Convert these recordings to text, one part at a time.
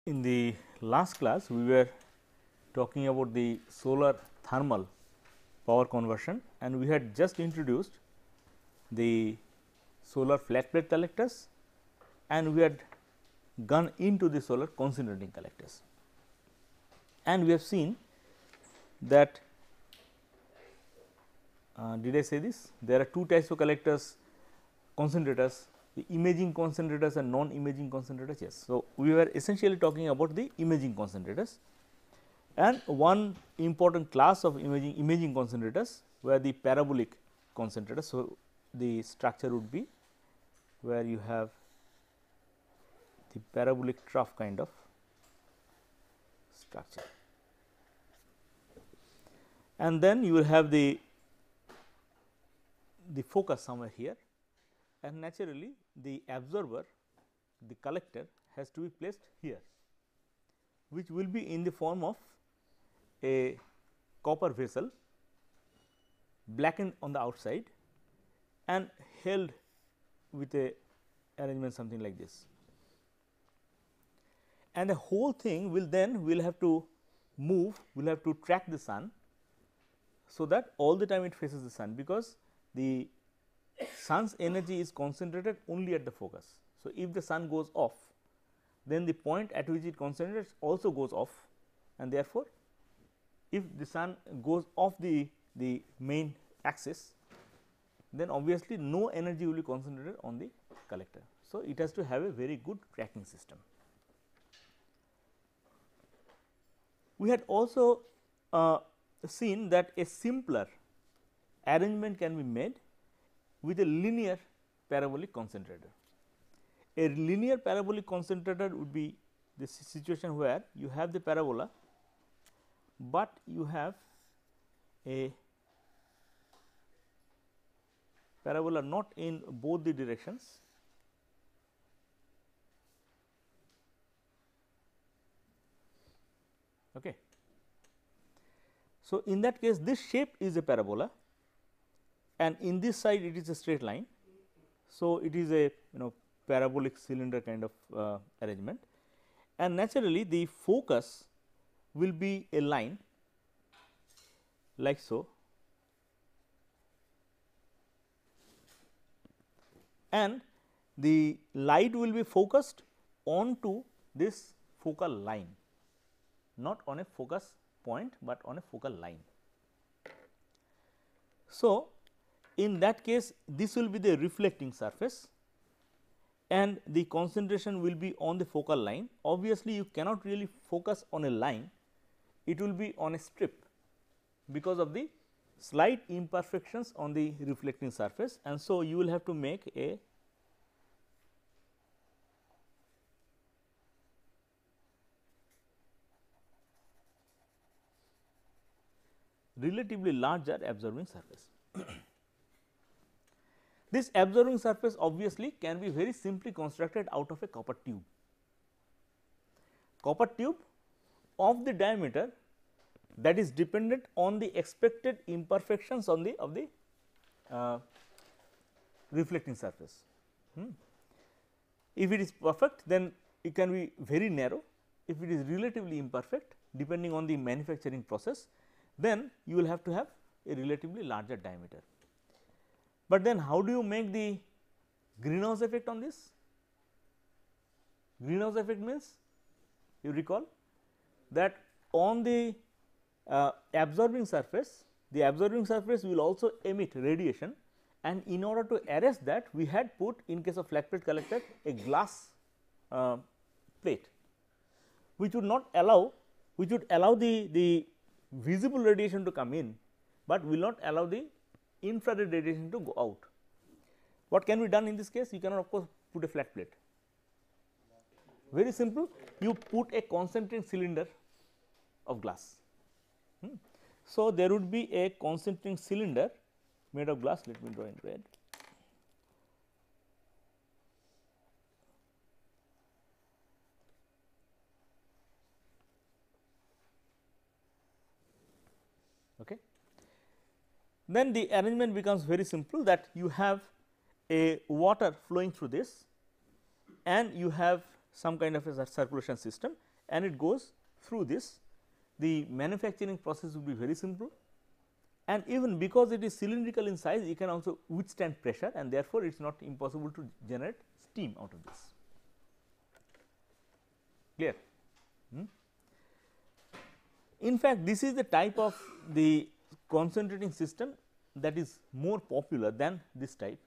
In the last class, we were talking about the solar thermal power conversion, and we had just introduced the solar flat plate collectors, and we had gone into the solar concentrating collectors. And we have seen that did I say this? There are two types of collectors, concentrators, the imaging concentrators and non-imaging concentrators. Yes. So, we were essentially talking about the imaging concentrators, and one important class of imaging concentrators were the parabolic concentrators. So, the structure would be where you have the parabolic trough kind of structure, and then you will have the focus somewhere here, and naturally the absorber, the collector has to be placed here, which will be in the form of a copper vessel blackened on the outside and held with a arrangement something like this, and the whole thing will then have to move, will have to track the sun, so that all the time it faces the sun, because the sun's energy is concentrated only at the focus. So, if the sun goes off, then the point at which it concentrates also goes off, and therefore, if the sun goes off the main axis, then obviously no energy will be concentrated on the collector. So, it has to have a very good tracking system. We had also seen that a simpler arrangement can be made with a linear parabolic concentrator. A linear parabolic concentrator would be the situation where you have the parabola, but you have a parabola not in both the directions, okay. So, in that case this shape is a parabola, and in this side it is a straight line. So, it is a parabolic cylinder kind of arrangement, and naturally the focus will be a line like so, and the light will be focused onto this focal line, not on a focus point, but on a focal line. So, in that case this will be the reflecting surface, and the concentration will be on the focal line. Obviously, you cannot really focus on a line, it will be on a strip because of the slight imperfections on the reflecting surface, and so you will have to make a relatively larger absorbing surface. This absorbing surface obviously can be very simply constructed out of a copper tube. Copper tube of the diameter that is dependent on the expected imperfections on the reflecting surface. If it is perfect, then it can be very narrow. If it is relatively imperfect, depending on the manufacturing process, then you will have to have a relatively larger diameter. But then how do you make the greenhouse effect on this? Greenhouse effect means, you recall that on the absorbing surface, the absorbing surface will also emit radiation, and in order to arrest that, we had put, in case of flat plate collector, a glass plate, which would not allow, which would allow the visible radiation to come in, but will not allow the infrared radiation to go out. What can be done in this case? You cannot of course put a flat plate. Very simple, you put a concentric cylinder of glass. So, there would be a concentric cylinder made of glass. Let me draw in red. Okay. Then the arrangement becomes very simple, that you have a water flowing through this, and you have some kind of a circulation system, and it goes through this. The manufacturing process will be very simple, and even because it is cylindrical in size, it can also withstand pressure, and therefore, it is not impossible to generate steam out of this. Clear? In fact, this is the type of the concentrating system that is more popular than this type,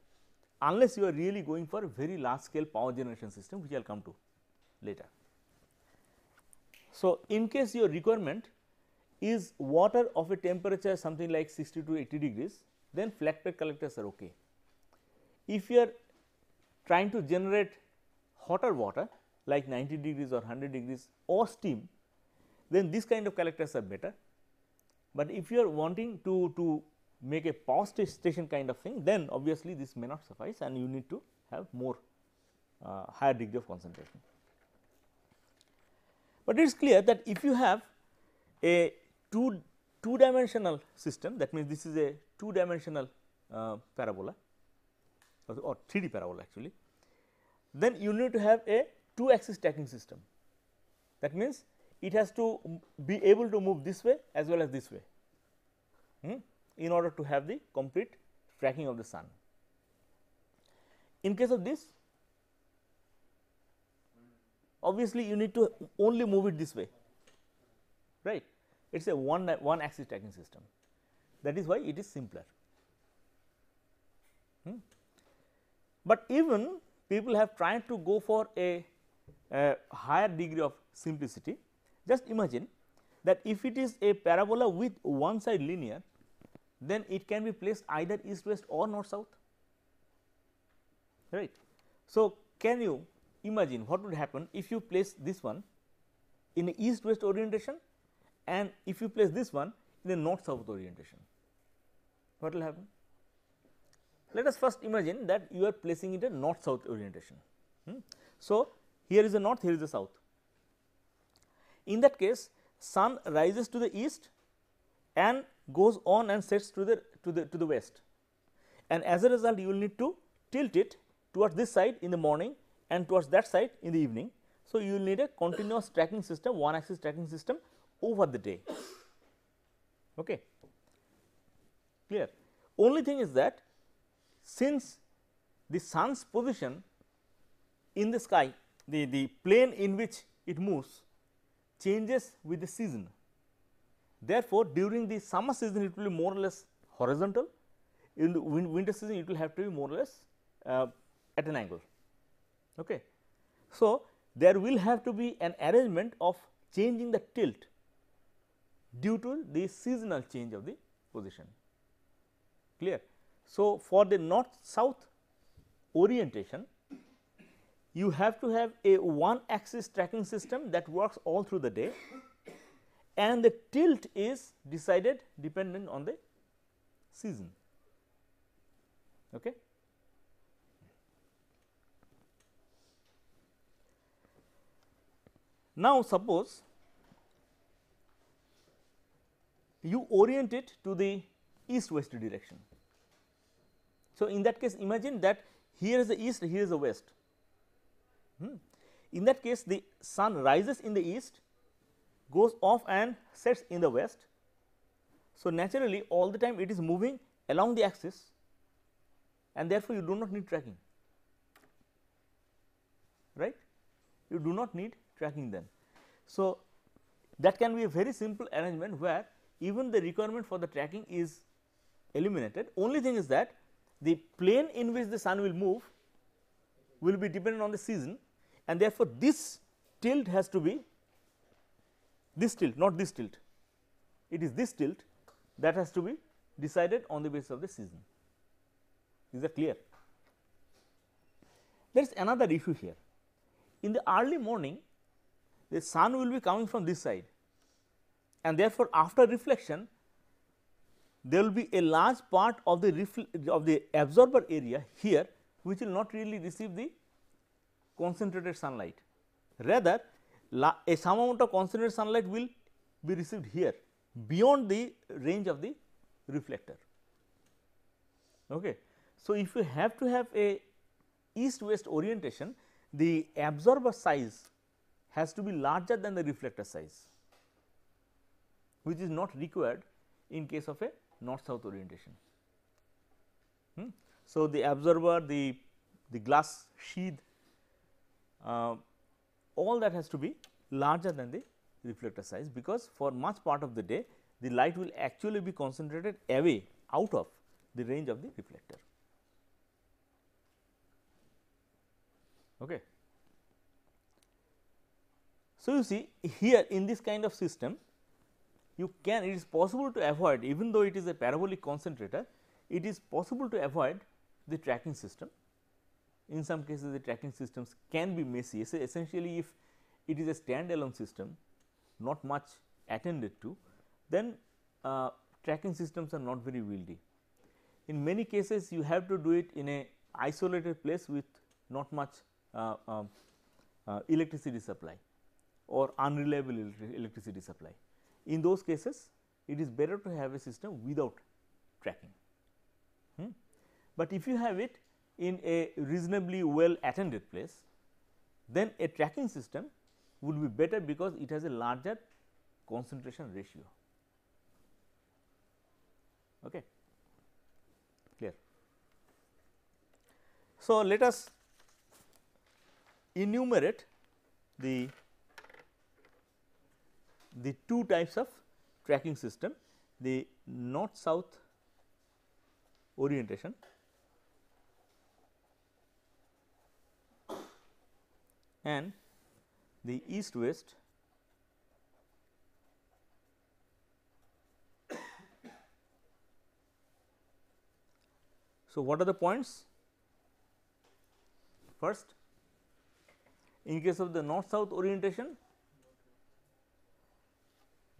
unless you are really going for a very large scale power generation system, which I will come to later. So, in case your requirement is water of a temperature something like 60 to 80 degrees, then flat bed collectors are okay. If you are trying to generate hotter water like 90 degrees or 100 degrees or steam, then this kind of collectors are better. But if you are wanting to make a power station kind of thing, then obviously this may not suffice, and you need to have more higher degree of concentration. But it is clear that if you have a two dimensional system, that means this is a 2-dimensional parabola or 3D parabola actually, then you need to have a 2-axis tracking system. That means, it has to be able to move this way as well as this way in order to have the complete tracking of the sun. In case of this, obviously, you need to only move it this way, right. It is a one axis tracking system, that is why it is simpler. But even people have tried to go for a higher degree of simplicity. Just imagine that if it is a parabola with one side linear, then it can be placed either east west or north south, right. So, can you imagine what would happen if you place this one in a east west orientation, and if you place this one in a north south orientation? What will happen? Let us first imagine that you are placing it in north south orientation. So, here is the north, here is the south. In that case, sun rises to the east and goes on and sets to the west, and as a result, you will need to tilt it towards this side in the morning and towards that side in the evening. So, you will need a continuous tracking system, one axis tracking system over the day. Okay. Clear? Only thing is that since the sun's position in the sky, the plane in which it moves changes with the season. Therefore, during the summer season it will be more or less horizontal, in the winter season it will have to be more or less at an angle. Okay. So, there will have to be an arrangement of changing the tilt due to the seasonal change of the position. Clear? So, for the north south orientation, you have to have a one axis tracking system that works all through the day, and the tilt is decided dependent on the season. Okay. Now, suppose you orient it to the east west direction. So, in that case, imagine that here is the east, here is the west. In that case, the sun rises in the east, goes off and sets in the west. So, naturally all the time it is moving along the axis, and therefore, you do not need tracking, right. You do not need tracking then. So, that can be a very simple arrangement where even the requirement for the tracking is eliminated. Only thing is that the plane in which the sun will move will be dependent on the season, and therefore, this tilt has to be this tilt, not this tilt. It is this tilt that has to be decided on the basis of the season. Is that clear? There is another issue here. In the early morning, the sun will be coming from this side, and therefore, after reflection there will be a large part of the absorber area here which will not really receive the concentrated sunlight. Rather, a some amount of concentrated sunlight will be received here beyond the range of the reflector. Okay. So, if you have to have a east west orientation, the absorber size has to be larger than the reflector size, which is not required in case of a north south orientation. So, the absorber, the glass sheath, all that has to be larger than the reflector size, because for much part of the day the light will actually be concentrated away out of the range of the reflector. Okay. So, you see here in this kind of system, you can, it is possible to avoid, even though it is a parabolic concentrator, it is possible to avoid the tracking system. In some cases the tracking systems can be messy. Essentially, if it is a standalone system not much attended to, then tracking systems are not very wieldy. In many cases you have to do it in a isolated place with not much electricity supply or unreliable electricity supply. In those cases it is better to have a system without tracking. But if you have it in a reasonably well attended place, then a tracking system would be better because it has a larger concentration ratio. Okay. Clear. So, let us enumerate the two types of tracking system, the north south orientation and the east west So, what are the points? First, in case of the north south orientation,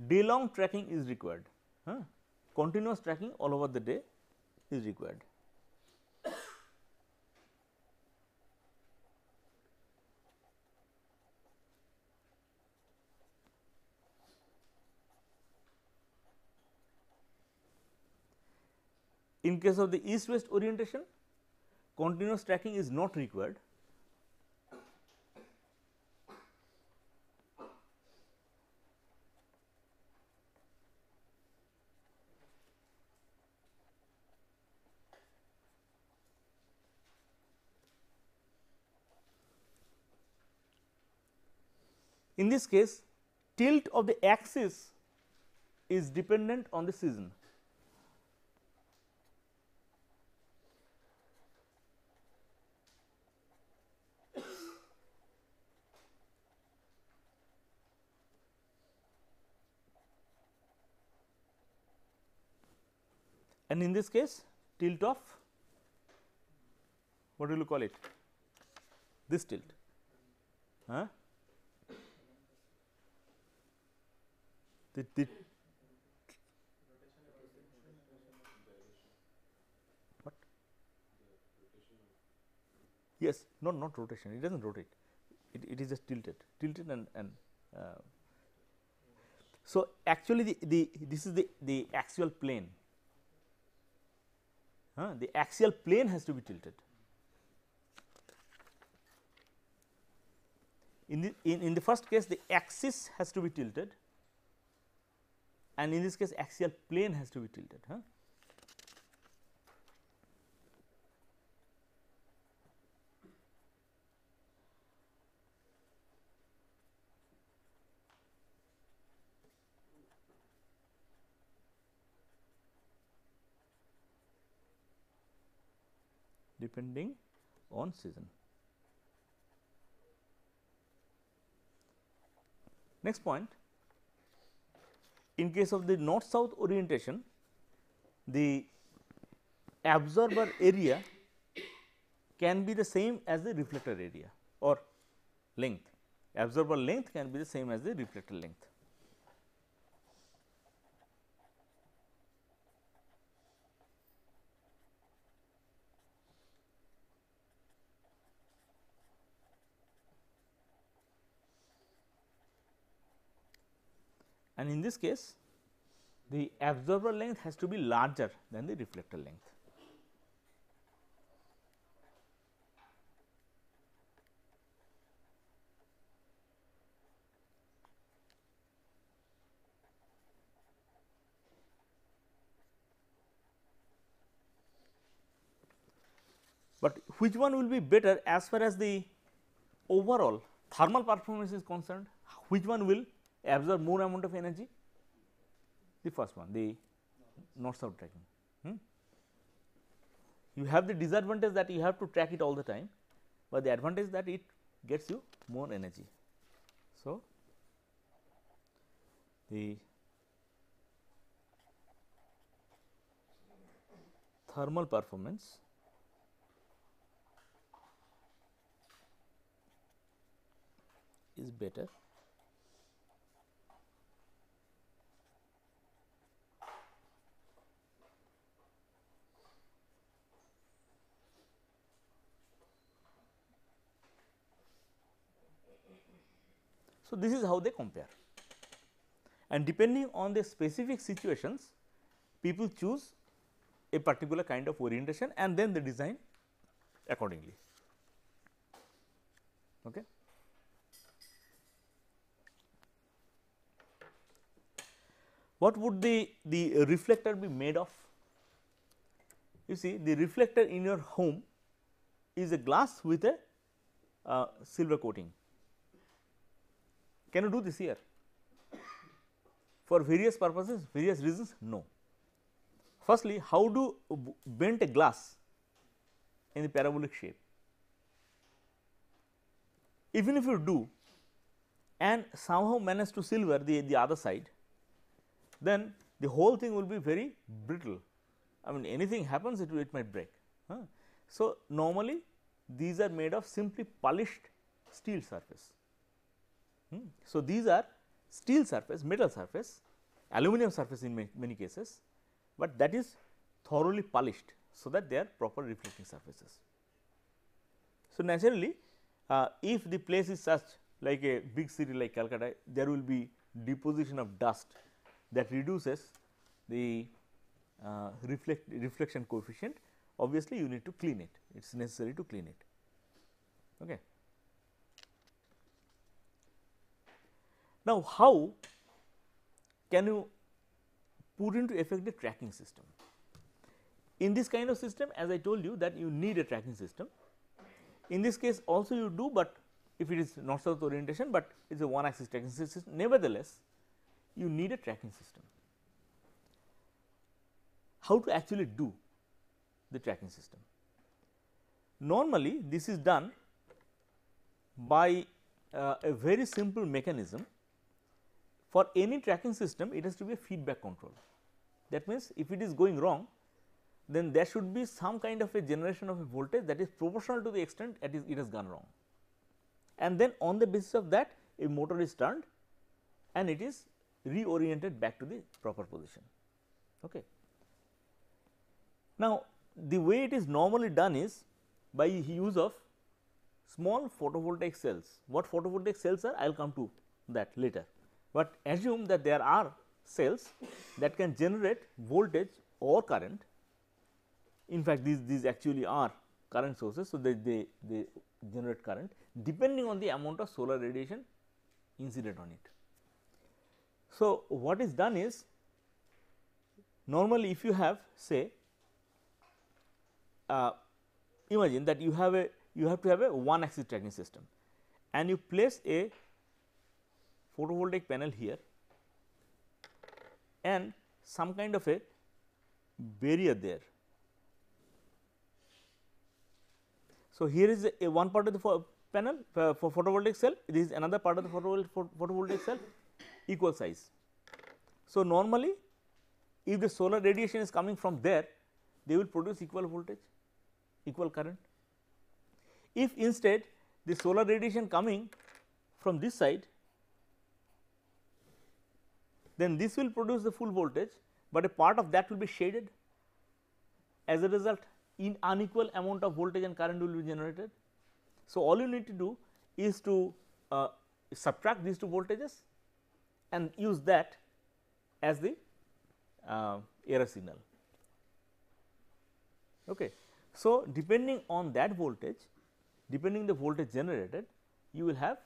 day long tracking is required, continuous tracking all over the day is required. In case of the east west orientation, continuous tracking is not required. In this case, tilt of the axis is dependent on the season. And in this case, tilt of, what will you call it? This tilt. The what? Yes, not rotation. It does not rotate. It is just tilted and so actually this is the axial plane. The axial plane has to be tilted. In the first case, the axis has to be tilted, and in this case axial plane has to be tilted. Depending on season. Next point, in case of the north south orientation, the absorber area can be the same as the reflector area or length. Absorber length can be the same as the reflector length. And in this case, the absorber length has to be larger than the reflector length. but which one will be better as far as the overall thermal performance is concerned? Which one will absorb more amount of energy? The first one, the north south tracking. You have the disadvantage that you have to track it all the time, but the advantage that it gets you more energy. So, the thermal performance is better So, this is how they compare, and depending on the specific situations, people choose a particular kind of orientation and then they design accordingly. Okay. What would the reflector be made of? You see, the reflector in your home is a glass with a silver coating. Can you do this here? For various purposes, various reasons, no. Firstly, how do bend a glass in the parabolic shape? Even if you do and somehow manage to silver the other side, then the whole thing will be very brittle. I mean, anything happens, it might break. So, normally these are made of simply polished steel surface. So, these are steel surface, metal surface, aluminum surface in many cases, but that is thoroughly polished, so that they are proper reflecting surfaces. So, naturally, if the place is such like a big city like Calcutta, there will be deposition of dust that reduces the reflection coefficient. Obviously, you need to clean it, it is necessary to clean it. Okay. Now, how can you put into effect the tracking system? In this kind of system, as I told you that you need a tracking system. In this case also you do, but if it is north south orientation, but it is a one axis tracking system, nevertheless you need a tracking system. How to actually do the tracking system? Normally this is done by a very simple mechanism. For any tracking system, it has to be a feedback control. That means, if it is going wrong, then there should be some kind of a generation of a voltage that is proportional to the extent it has gone wrong, and then on the basis of that a motor is turned and it is reoriented back to the proper position. Okay. Now, the way it is normally done is by use of small photovoltaic cells. What photovoltaic cells are, I will come to that later, but assume that there are cells that can generate voltage or current. In fact, these actually are current sources. So, they generate current depending on the amount of solar radiation incident on it. So, what is done is, normally if you have say imagine that you have to have a one axis tracking system and you place a photovoltaic panel here and some kind of a barrier there. So, here is a one part of the panel for photovoltaic cell, this is another part of the photovoltaic cell, equal size. So, normally if the solar radiation is coming from there, they will produce equal voltage, equal current. If instead the solar radiation coming from this side, then this will produce the full voltage, but a part of that will be shaded. As a result, in unequal amount of voltage and current will be generated. So, all you need to do is to subtract these two voltages and use that as the error signal. Okay. So, depending on that voltage, depending the voltage generated, you will have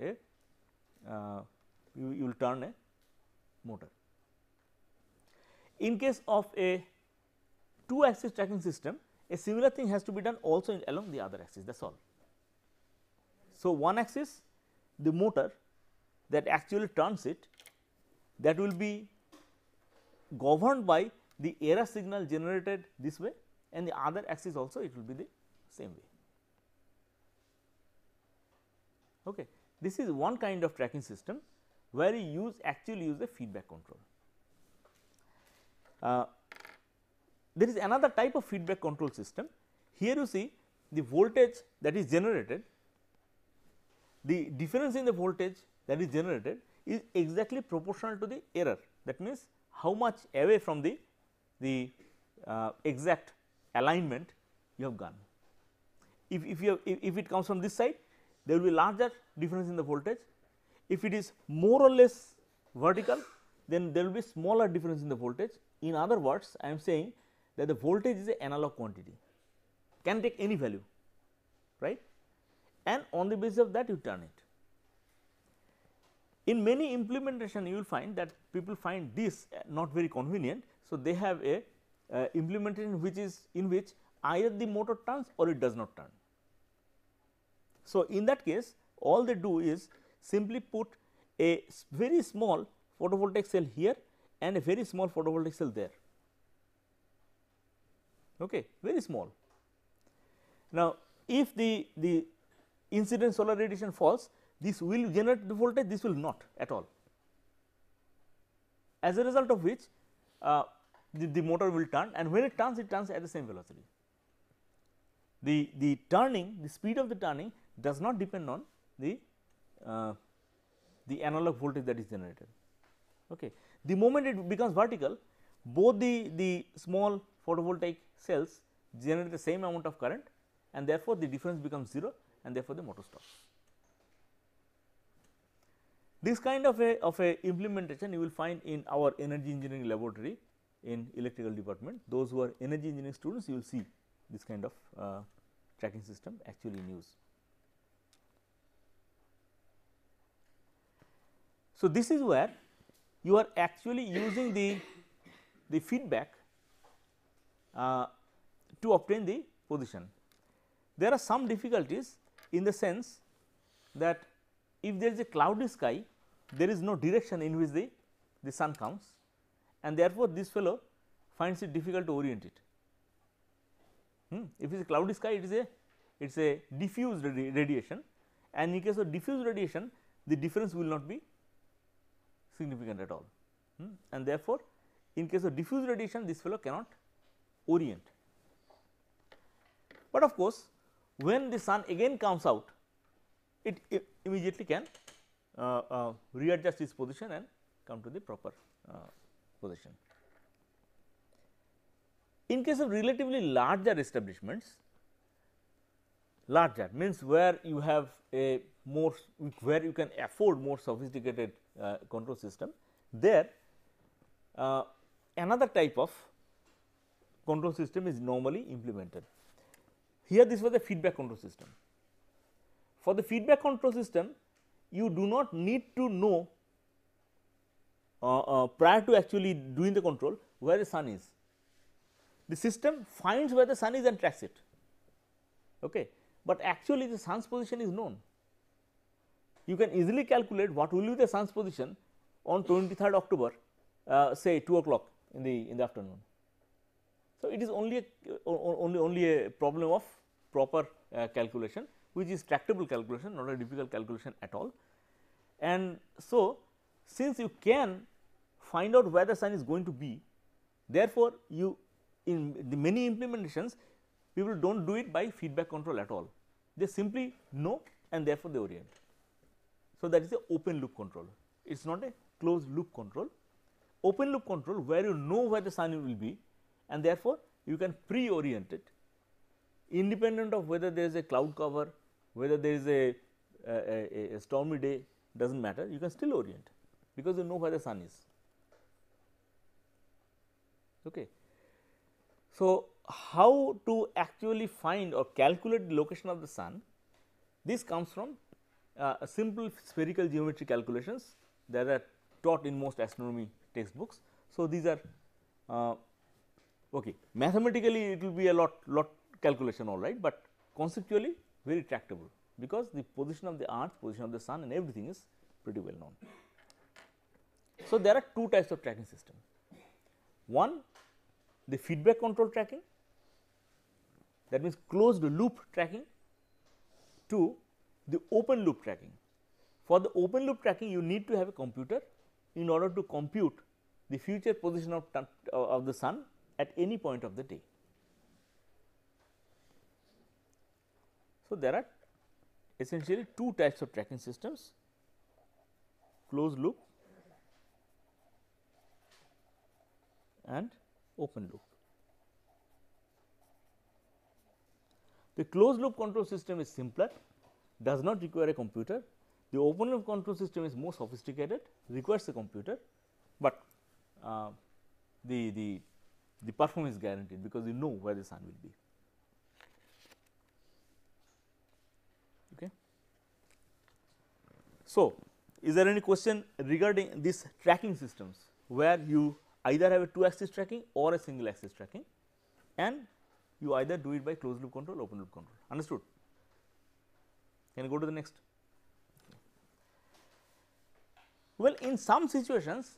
a you will turn a motor. In case of a two axis tracking system, a similar thing has to be done also along the other axis, that is all. So, one axis the motor that actually turns it, that will be governed by the error signal generated this way, and the other axis also it will be the same way. Okay. This is one kind of tracking system where you actually use a feedback control. There is another type of feedback control system. Here you see the voltage that is generated, the difference in the voltage that is generated is exactly proportional to the error. That means, how much away from the exact alignment you have gone. If it comes from this side, there will be larger difference in the voltage. If it is more or less vertical, then there will be smaller difference in the voltage. In other words, I am saying that the voltage is an analog quantity, can take any value, right, and on the basis of that you turn it. In many implementation you will find that people find this not very convenient. So, they have a implementation which is in which either the motor turns or it does not turn. So, in that case all they do is simply put a very small photovoltaic cell here and a very small photovoltaic cell there, okay, very small. Now, if the incident solar radiation falls, this will generate the voltage, this will not at all. As a result of which the motor will turn, and when it turns at the same velocity. The turning, the speed of the turning does not depend on the analog voltage that is generated. Okay. The moment it becomes vertical, both the small photovoltaic cells generate the same amount of current, and therefore, the difference becomes 0, and therefore, the motor stops. This kind of a implementation you will find in our energy engineering laboratory in electrical department. Those who are energy engineering students, you will see this kind of tracking system actually in use. So, this is where you are actually using the feedback to obtain the position. There are some difficulties in the sense that if there is a cloudy sky, there is no direction in which the sun comes, and therefore, this fellow finds it difficult to orient it. If it is a cloudy sky, it is a diffuse radiation, and in case of diffuse radiation, the difference will not be significant at all, and therefore, in case of diffuse radiation, this fellow cannot orient. But of course, when the sun again comes out, it immediately can readjust its position and come to the proper position. In case of relatively larger establishments, larger means where you have a more, where you can afford more sophisticated control system, there another type of control system is normally implemented. Here this was a feedback control system. For the feedback control system, you do not need to know prior to actually doing the control where the sun is. The system finds where the sun is and tracks it, okay. But actually the sun's position is known. You can easily calculate what will be the sun's position on 23rd October, say 2 o'clock in the afternoon. So, it is only a problem of proper calculation, which is tractable calculation, not a difficult calculation at all. And so, since you can find out where the sun is going to be, therefore, you in the many implementations people do not do it by feedback control at all, they simply know and therefore, they orient. So, that is a open loop control, it is not a closed loop control. Open loop control where you know where the sun will be, and therefore, you can pre-orient it independent of whether there is a cloud cover, whether there is a stormy day, does not matter, you can still orient because you know where the sun is. Okay. So, how to actually find or calculate the location of the sun? This comes from a simple spherical geometry calculations that are taught in most astronomy textbooks. So, these are okay. Mathematically it will be a lot calculation all right, but conceptually very tractable, because the position of the earth, position of the sun and everything is pretty well known. So, there are two types of tracking system. One, the feedback control tracking, that means closed loop tracking. Two, the open loop tracking. For the open loop tracking, you need to have a computer in order to compute the future position of the sun at any point of the day. So, there are essentially two types of tracking systems, closed loop and open loop. The closed loop control system is simpler, does not require a computer. The open loop control system is more sophisticated, requires a computer, but the performance is guaranteed, because you know where the sun will be. Okay. So, is there any question regarding these tracking systems, where you either have a 2 axis tracking or a single axis tracking, and you either do it by closed loop control, open loop control. Understood? Can you go to the next? Well, in some situations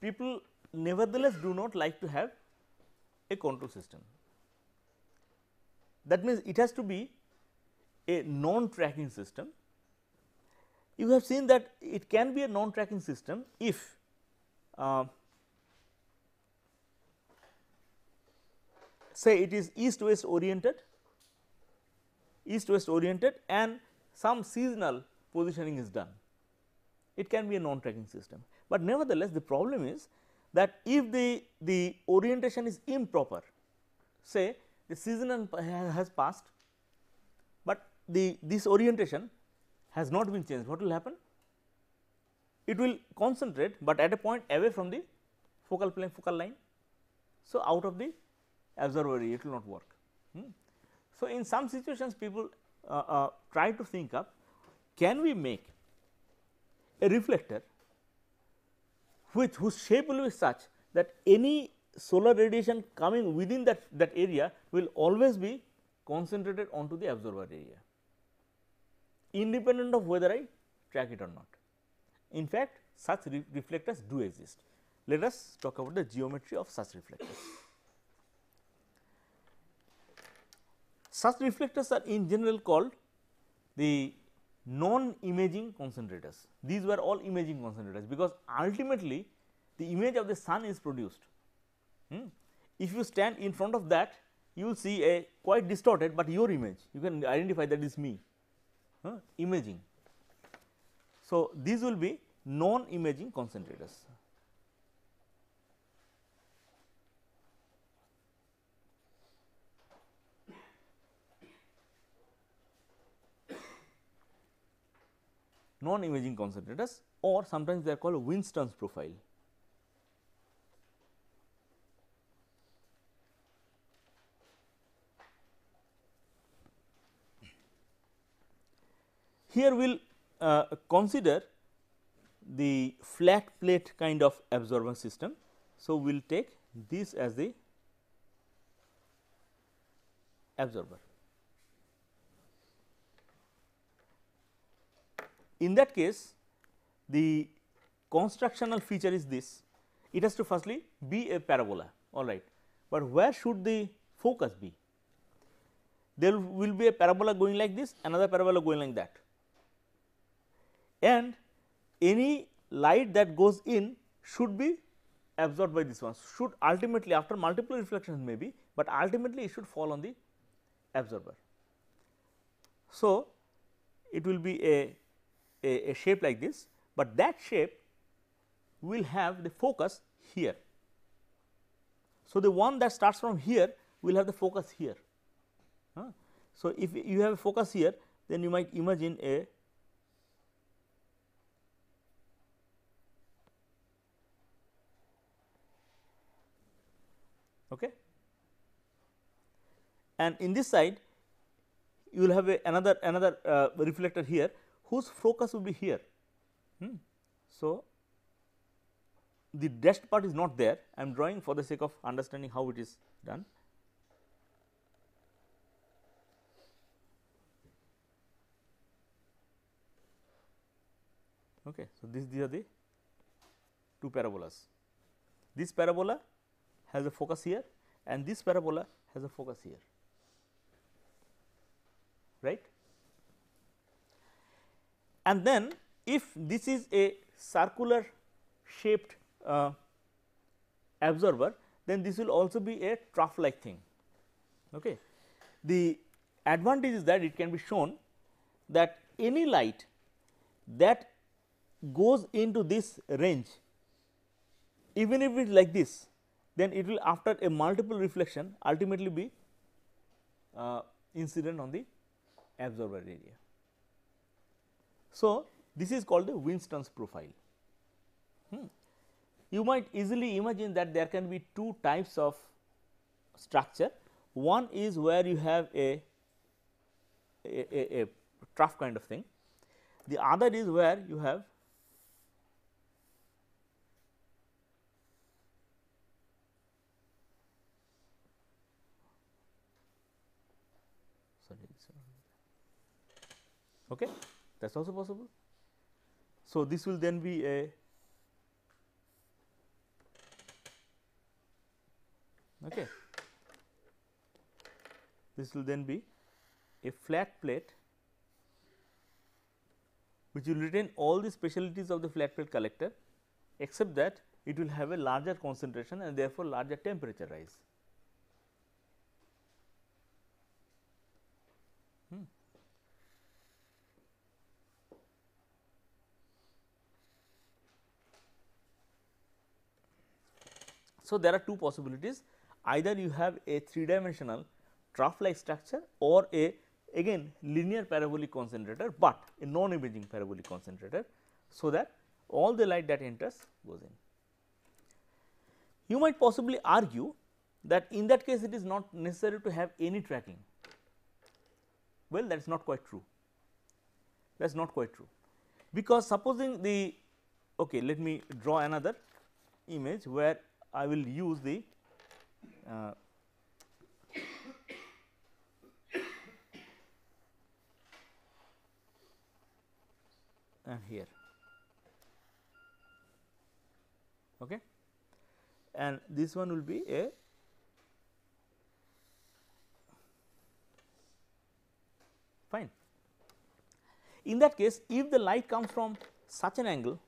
people nevertheless do not like to have a control system. That means, it has to be a non-tracking system. You have seen that it can be a non-tracking system if say it is east-west oriented and some seasonal positioning is done. It can be a non-tracking system, but nevertheless the problem is that if the orientation is improper, say the season has passed, but this orientation has not been changed, what will happen? It will concentrate, but at a point away from the focal plane, focal line. So, out of the observer area, it will not work. So, in some situations people try to think of, can we make a reflector whose shape will be such that any solar radiation coming within that area will always be concentrated onto the observer area, independent of whether I track it or not. In fact, such reflectors do exist. Let us talk about the geometry of such reflectors. Such reflectors are in general called the non-imaging concentrators. These were all imaging concentrators, because ultimately the image of the sun is produced. If you stand in front of that, you will see a quite distorted, but your image, you can identify that is me, imaging. So, these will be non-imaging concentrators. Non-imaging concentrators, or sometimes they are called Winston's profile. Here we will consider the flat plate kind of absorbance system. So, we will take this as the absorber. In that case, the constructional feature is this: it has to firstly be a parabola, all right, but where should the focus be? There will be a parabola going like this, another parabola going like that, and any light that goes in should be absorbed by this one, should ultimately, after multiple reflections maybe, but ultimately it should fall on the absorber. So, it will be a shape like this, but that shape will have the focus here. So, the one that starts from here will have the focus here. So, if you have a focus here, then you might imagine a okay, and in this side you will have another reflector here whose focus will be here. So, the dashed part is not there, I am drawing for the sake of understanding how it is done. Okay. So, these are the two parabolas. This parabola has a focus here and this parabola has a focus here, right. And then if this is a circular shaped absorber, then this will also be a trough like thing. Okay. The advantage is that it can be shown that any light that goes into this range, even if it is like this, then it will after a multiple reflection ultimately be incident on the absorber area. So, this is called the Winston's profile. You might easily imagine that there can be two types of structure. One is where you have a trough kind of thing, the other is where you have okay, that is also possible. So, this will then be a okay. This will then be a flat plate which will retain all the specialities of the flat plate collector, except that it will have a larger concentration and therefore, larger temperature rise. So, there are two possibilities, either you have a 3-dimensional trough like structure or a again linear parabolic concentrator, but a non imaging parabolic concentrator, so that all the light that enters goes in. You might possibly argue that in that case it is not necessary to have any tracking. Well, that is not quite true, that is not quite true, because supposing the okay, let me draw another image where I will use the here, okay, and this one will be a fine. In that case, if the light comes from such an angle,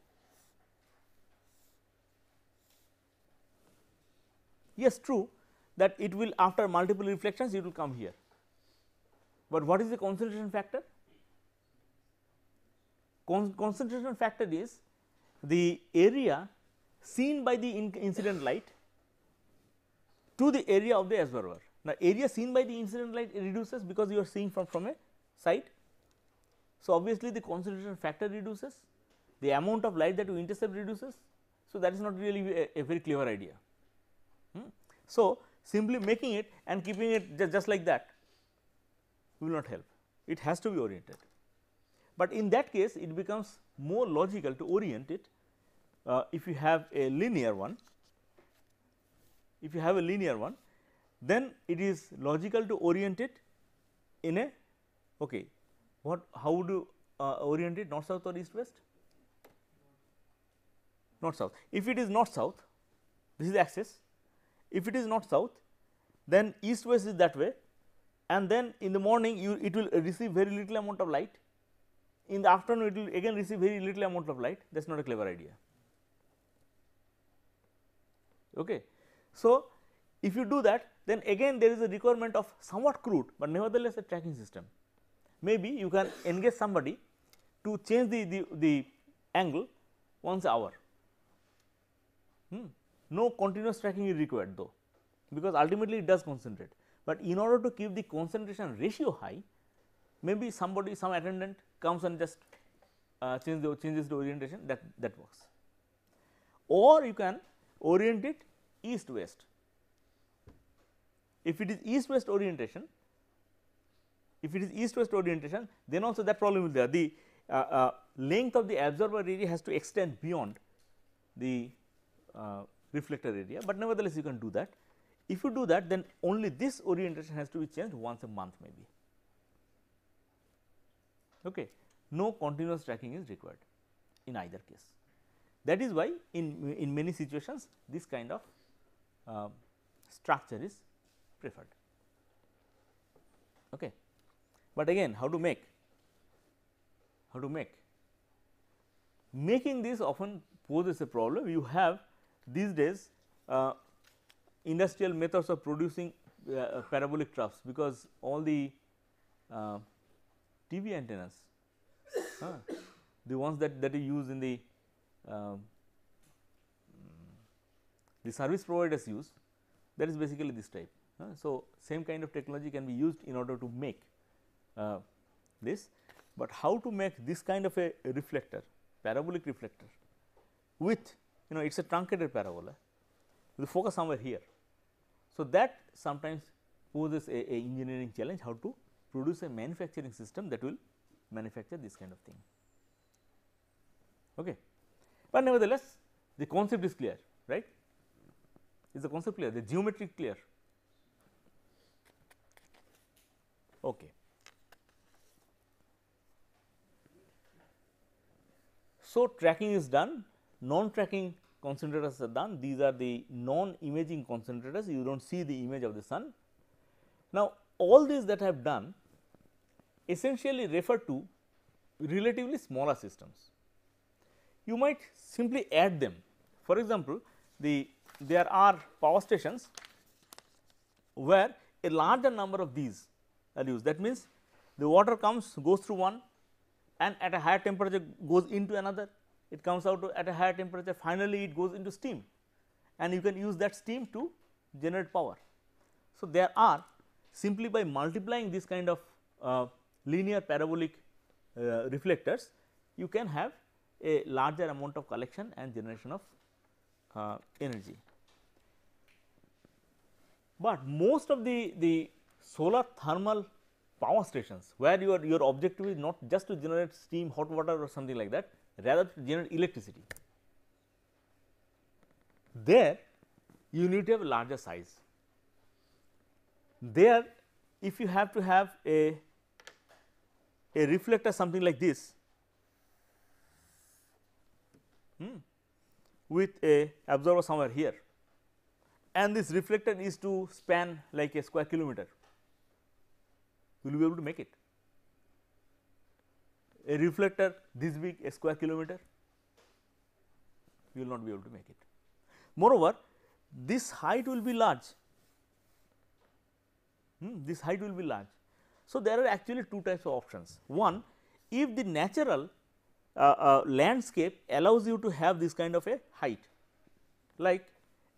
yes, true that it will after multiple reflections it will come here, but what is the concentration factor? Concentration factor is the area seen by the incident light to the area of the absorber. Now, area seen by the incident light reduces because you are seeing from a side. So, obviously, the concentration factor reduces, the amount of light that you intercept reduces. So, that is not really a very clever idea. So, simply making it and keeping it just like that will not help, it has to be oriented. But in that case it becomes more logical to orient it if you have a linear one. If you have a linear one, then it is logical to orient it in a okay. How would you orient it, north south or east west? North south. If it is north south, this is the axis. If it is north south, then east west is that way, and then in the morning it will receive very little amount of light. In the afternoon it will again receive very little amount of light. That is not a clever idea. Okay. So, if you do that, then again there is a requirement of somewhat crude, but nevertheless a tracking system. Maybe you can engage somebody to change the angle once an hour. No continuous tracking is required though, because ultimately it does concentrate, but in order to keep the concentration ratio high, maybe some attendant comes and just changes the orientation, that works. Or you can orient it east west. If it is east west orientation, then also that problem is there. The length of the absorber area has to extend beyond the reflector area, but nevertheless you can do that. If you do that, then only this orientation has to be changed once a month maybe. Okay. No continuous tracking is required. in either case. That is why in many situations this kind of structure is preferred. Okay. But again, how to make? How to make? Making this often poses a problem. You have these days industrial methods of producing parabolic troughs, because all the TV antennas, the ones that you use in the service providers use, that is basically this type. So, same kind of technology can be used in order to make this, but how to make this kind of a reflector, parabolic reflector, with it is a truncated parabola with the focus somewhere here. So, that sometimes poses a engineering challenge, how to produce a manufacturing system that will manufacture this kind of thing. Okay. But nevertheless, the concept is clear, right? Is the concept clear? The geometry clear? Okay. So, tracking is done, non-tracking concentrators are done. These are the non-imaging concentrators, you do not see the image of the sun. Now, all these that I have done essentially refer to relatively smaller systems. You might simply add them. For example, there are power stations where a larger number of these are used. That means, the water goes through one, and at a higher temperature goes into another, it comes out at a higher temperature, finally it goes into steam, and you can use that steam to generate power. So, there are, simply by multiplying this kind of linear parabolic reflectors, you can have a larger amount of collection and generation of energy. But most of the solar thermal power stations, where your objective is not just to generate steam, hot water or something like that, rather to generate electricity, there you need to have a larger size. There, if you have to have a reflector something like this, with a absorber somewhere here, and this reflector is to span like a square kilometer, will you be able to make it? A reflector this big, a square kilometer, you will not be able to make it. Moreover, this height will be large, this height will be large. So, there are actually two types of options. One, if the natural landscape allows you to have this kind of a height, like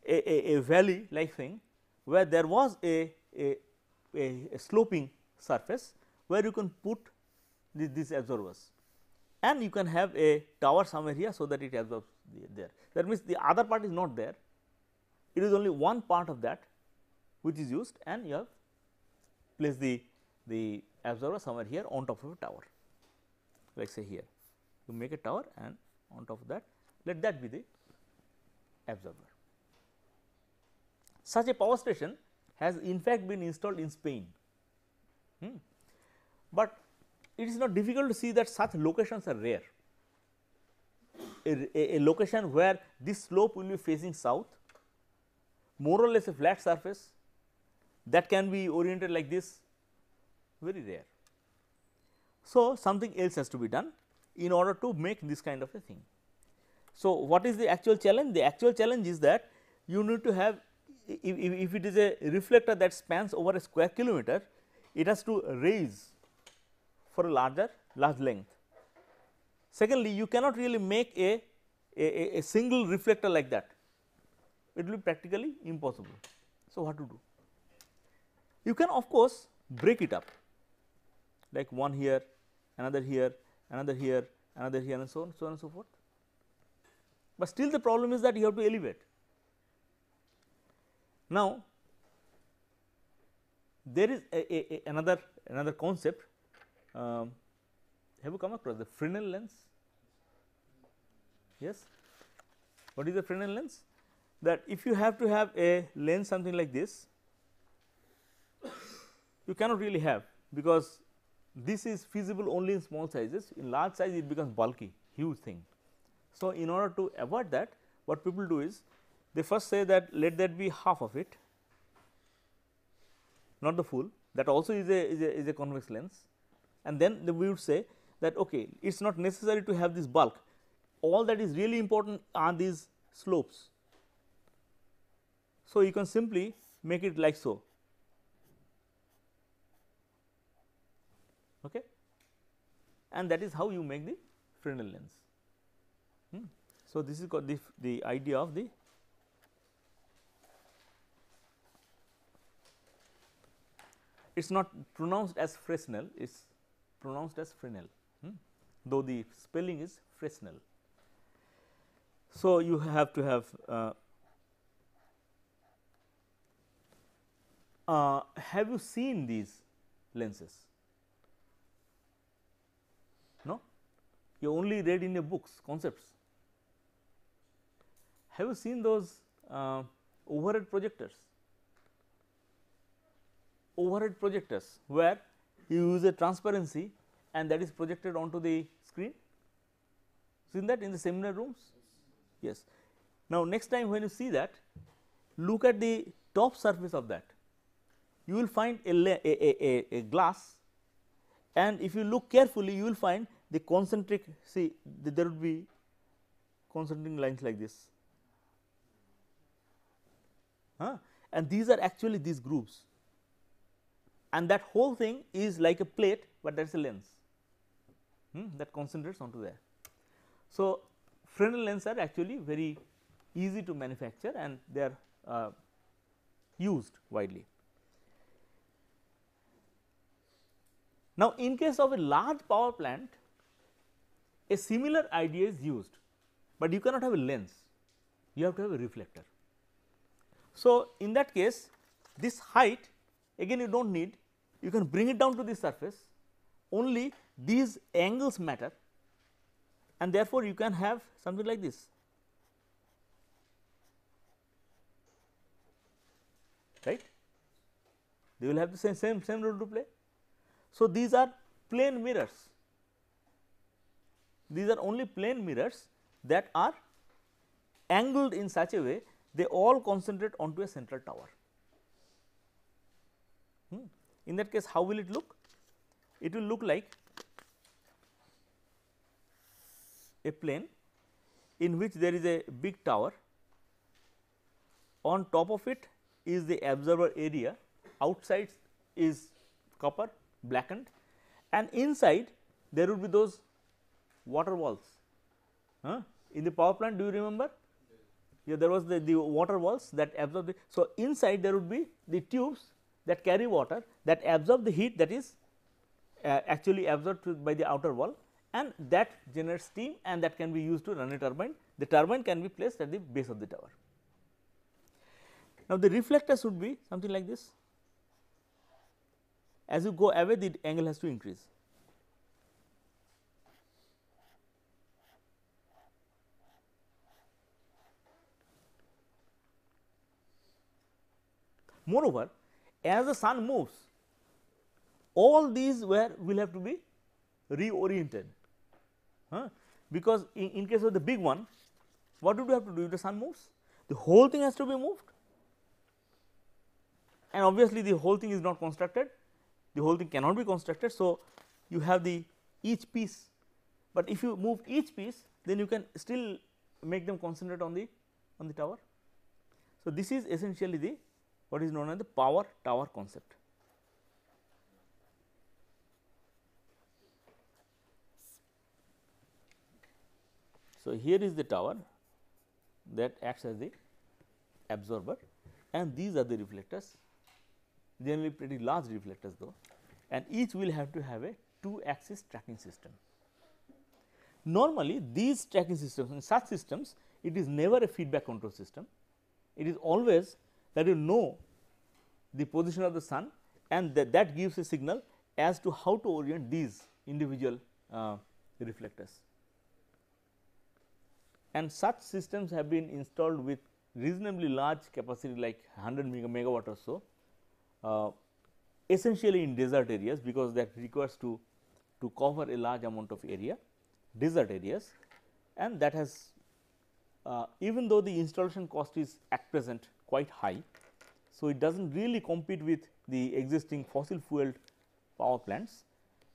a valley like thing, where there was a sloping surface where you can put these absorbers, and you can have a tower somewhere here, so that it absorbs there. That means, the other part is not there, it is only one part of that which is used, and you have placed the absorber somewhere here on top of a tower, like say here you make a tower, and on top of that let that be the absorber. Such a power station has in fact been installed in Spain, but it is not difficult to see that such locations are rare. A location where this slope will be facing south, more or less a flat surface that can be oriented like this, very rare. So, something else has to be done in order to make this kind of a thing. So, what is the actual challenge? The actual challenge is that you need to have, if it is a reflector that spans over a square kilometer, it has to raise for a large length. Secondly, you cannot really make a single reflector like that, it will be practically impossible. So, what to do? You can of course break it up, like one here, another here, another here, another here, and so on and so forth. But still the problem is that you have to elevate. Now, there is another concept. Have you come across the Fresnel lens? Yes. What is the Fresnel lens? That if you have to have a lens something like this, you cannot really have, because this is feasible only in small sizes. In large size it becomes bulky, huge thing. So, in order to avoid that, what people do is they first say that let that be half of it, not the full, that also is a convex lens, and then we would say that okay, it is not necessary to have this bulk, all that is really important are these slopes. So, you can simply make it like so. Okay. And that is how you make the Fresnel lens. So, this is called the idea of the it is not pronounced as Fresnel, it is pronounced as Fresnel, though the spelling is Fresnel. So, you have to have you seen these lenses? No, you only read in your books concepts. Have you seen those overhead projectors? Overhead projectors where you use a transparency and that is projected onto the screen. Seen that in the seminar rooms? Yes. Now, next time when you see that, look at the top surface of that. You will find a glass, and if you look carefully, you will find the concentric. See, there would be concentric lines like this, and these are actually these grooves, and that whole thing is like a plate, but that is a lens that concentrates onto there. So, Fresnel lenses are actually very easy to manufacture and they are used widely. Now, in case of a large power plant, a similar idea is used, but you cannot have a lens, you have to have a reflector. So, in that case, this height again you do not need, you can bring it down to the surface, only these angles matter, and therefore, you can have something like this. Right? They will have the same role to play. So, these are plane mirrors, these are only plane mirrors that are angled in such a way they all concentrate onto a central tower. In that case, how will it look? It will look like a plane in which there is a big tower, on top of it is the absorber area, outside is copper blackened, and inside there would be those water walls. In the power plant, do you remember? Yeah, there was the water walls that absorb the. So, inside there would be the tubes that carry water that absorb the heat that is actually absorbed by the outer wall, and that generates steam, and that can be used to run a turbine. The turbine can be placed at the base of the tower. Now, the reflector should be something like this. As you go away, the angle has to increase. Moreover, as the sun moves, all these will have to be reoriented, because in case of the big one, what do you have to do if the sun moves? The whole thing has to be moved, and obviously, the whole thing is not constructed, the whole thing cannot be constructed. So, you have the each piece, but if you move each piece, then you can still make them concentrate on the tower. So, this is essentially the what is known as the power tower concept. So, here is the tower that acts as the absorber, and these are the reflectors, generally pretty large reflectors though, and each will have to have a 2-axis tracking system. Normally, these tracking systems, in such systems, it is never a feedback control system, it is always that you know the position of the sun, and that gives a signal as to how to orient these individual reflectors. And such systems have been installed with reasonably large capacity like 100 megawatt or so, essentially in desert areas, because that requires to cover a large amount of area, desert areas, and that has even though the installation cost is at present quite high. So, it does not really compete with the existing fossil fueled power plants.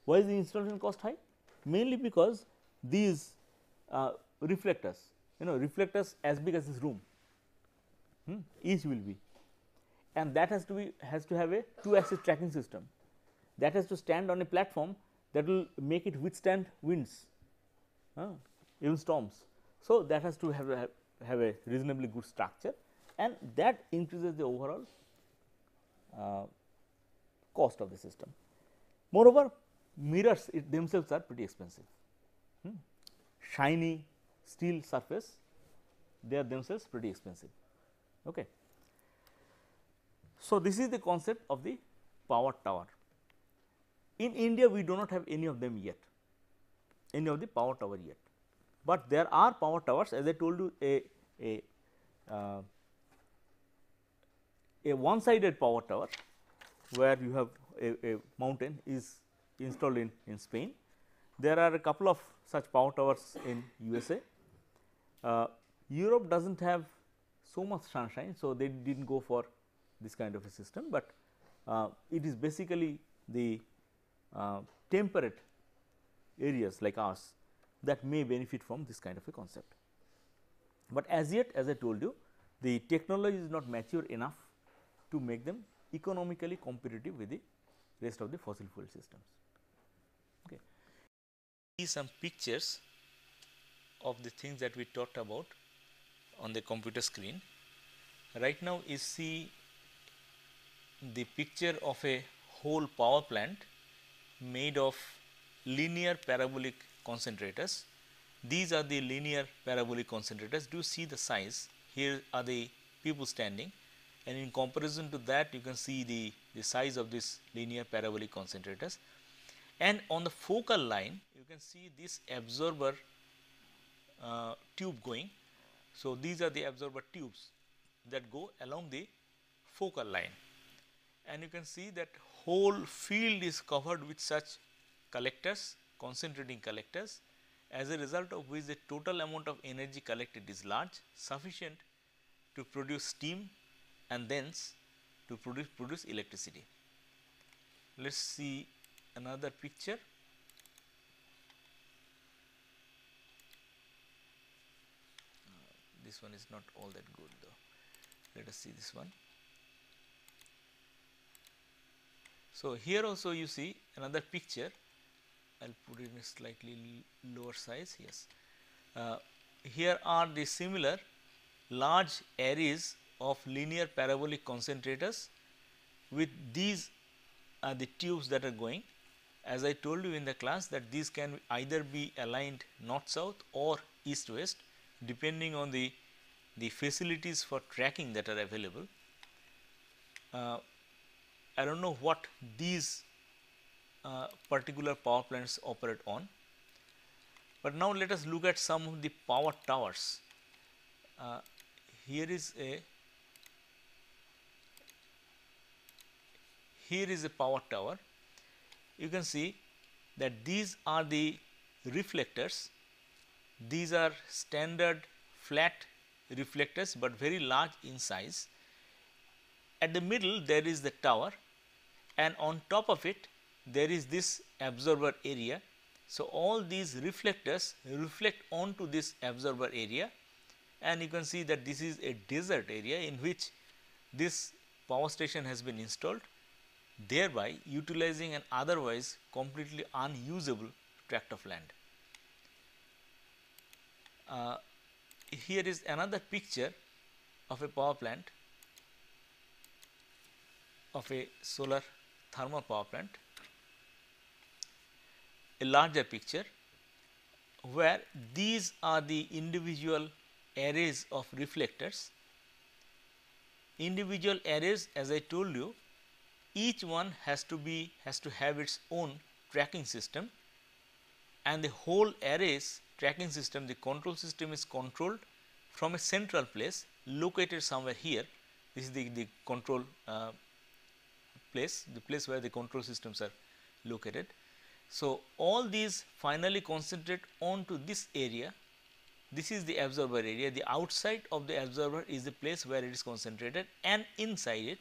Why is the installation cost high? Mainly because these reflectors, reflectors as big as this room, each will be, and that has to have a 2-axis tracking system, that has to stand on a platform that will make it withstand winds, even storms. So, that has to have a reasonably good structure, and that increases the overall cost of the system. Moreover, mirrors themselves are pretty expensive. Shiny steel surface, they are themselves pretty expensive. Okay. So, this is the concept of the power tower. In India, we do not have any of them yet, any of the power tower yet, but there are power towers, as I told you, a one sided power tower where you have a mountain is installed in Spain. There are a couple of such power towers in USA. Europe does not have so much sunshine, so they did not go for this kind of a system, but it is basically the temperate areas like ours that may benefit from this kind of a concept. But as yet, as I told you, the technology is not mature enough to make them economically competitive with the rest of the fossil fuel systems. Okay. See some pictures of the things that we talked about on the computer screen. Right now you see the picture of a whole power plant made of linear parabolic concentrators. These are the linear parabolic concentrators. Do you see the size? Here are the people standing, and in comparison to that you can see the size of this linear parabolic concentrators. And on the focal line you can see this absorber tube going. So, these are the absorber tubes that go along the focal line, and you can see that whole field is covered with such collectors, concentrating collectors, as a result of which the total amount of energy collected is large, sufficient to produce steam and thence to produce electricity. Let us see another picture. This one is not all that good though. Let us see this one. So, here also you see another picture. I will put it in a slightly lower size. Yes, here are the similar large arrays of linear parabolic concentrators. With these are the tubes that are going. As I told you in the class that these can either be aligned north south or east west, depending on the facilities for tracking that are available. I do not know what these particular power plants operate on, but now let us look at some of the power towers. Here is a power tower. You can see that these are the reflectors. These are standard flat reflectors, but very large in size. At the middle there is the tower, and on top of it there is this absorber area. So, all these reflectors reflect onto this absorber area, and you can see that this is a desert area in which this power station has been installed, thereby utilizing an otherwise completely unusable tract of land. Here is another picture of a power plant, of a solar thermal power plant, a larger picture where these are the individual arrays of reflectors. Individual arrays, as I told you, each one has to have its own tracking system, and the whole arrays tracking system, the control system is controlled from a central place located somewhere here. This is the control place, the place where the control systems are located. So, all these finally concentrate onto this area, this is the absorber area. The outside of the absorber is the place where it is concentrated, and inside it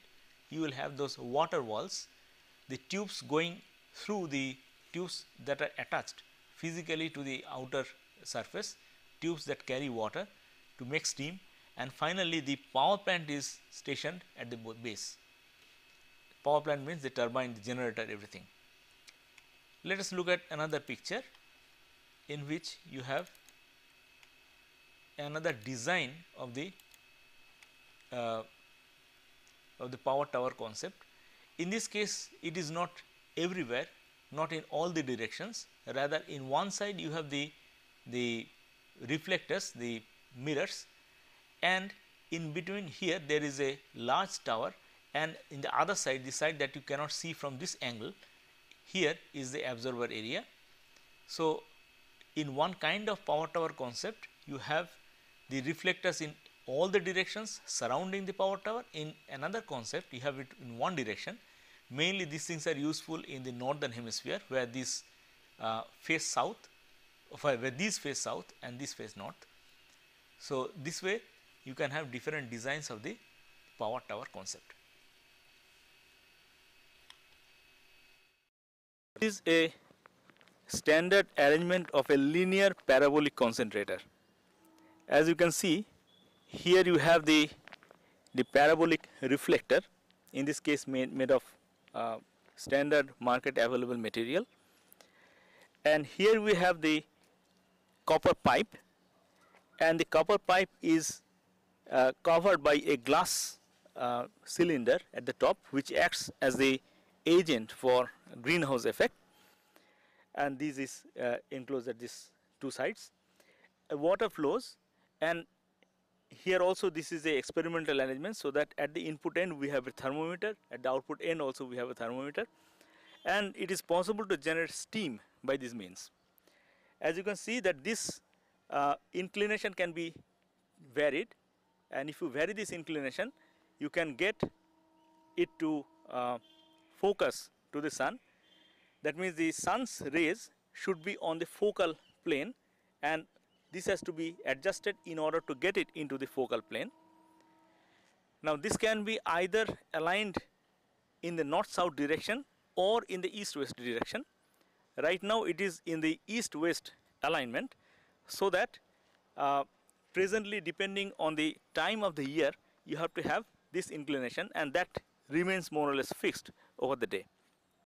you will have those water walls, the tubes going through the tubes that are attached physically to the outer surface, tubes that carry water to make steam, and finally the power plant is stationed at the base. Power plant means the turbine, the generator, everything. Let us look at another picture in which you have another design of the power tower concept. In this case, it is not everywhere, not in all the directions, rather in one side you have the reflectors, the mirrors, and in between here there is a large tower, and in the other side, the side that you cannot see from this angle, here is the absorber area. So, in one kind of power tower concept, you have the reflectors in all the directions surrounding the power tower. In another concept, you have it in one direction. Mainly these things are useful in the northern hemisphere, where these face south, where these face south and this face north. So, this way you can have different designs of the power tower concept. This is a standard arrangement of a linear parabolic concentrator. As you can see, here you have the parabolic reflector, in this case made of standard market available material, and here we have the copper pipe, and the copper pipe is covered by a glass cylinder at the top, which acts as the agent for greenhouse effect, and this is enclosed at these two sides. Water flows, and here also this is a experimental arrangement, so that at the input end we have a thermometer, at the output end also we have a thermometer, and it is possible to generate steam by this means. As you can see that this inclination can be varied, and if you vary this inclination, you can get it to focus to the sun. That means the sun's rays should be on the focal plane, and this has to be adjusted in order to get it into the focal plane. Now, this can be either aligned in the north-south direction or in the east-west direction. Right now it is in the east-west alignment, so that presently, depending on the time of the year, you have to have this inclination, and that remains more or less fixed over the day.